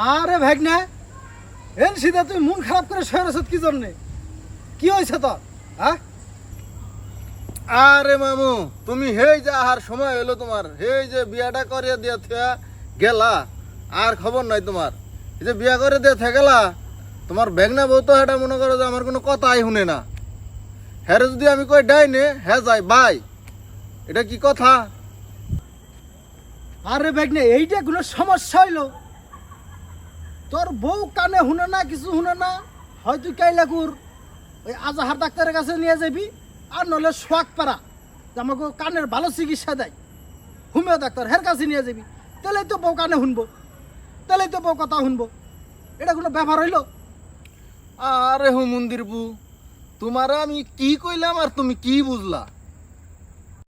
আরে ভাগনা এন সিধা তুই মন খারাপ করে শুয়ে আছিস কি জন্য? কি হয়েছে তোর? হ্যাঁ আরে মামু তুমি হেই যে আহার সময় হলো তোমার, হেই যে বিয়াটা করিয়ে দিয়ে থিয়া গেলা, আর খবর নাই তোমার। এই যে বিয়া করে দিয়ে থে গেলা, তোমার বেগনা বউ তো হেটা মনে করো যে আমার কোনো কথাই শুনে না। হ্যাঁ যদি আমি কই ডাইনে হ্যাঁ যাই বাই, এটা কি কথা? আরে ভাগনা এইটা কোনো সমস্যা হইলো? তোর বউ কানে শুনে না, কিছু শুনে না, হয়তো কাইলাকুর ওই আজাহার ডাক্তারের কাছে নিয়ে যাবি, আর নলে শোয়াক পাড়া আমাকে কানের ভালো চিকিৎসা দেয় হোমিও ডাক্তার, হের কাছে নিয়ে যাবি। তাহলেই তো বউ কানে শুনবো, তাহলেই তো বউ কথা শুনবো। এটা কোনো ব্যাপার হইলো? আরে হো মন্দির বু, তোমার আমি কি কইলাম আর তুমি কি বুঝলা?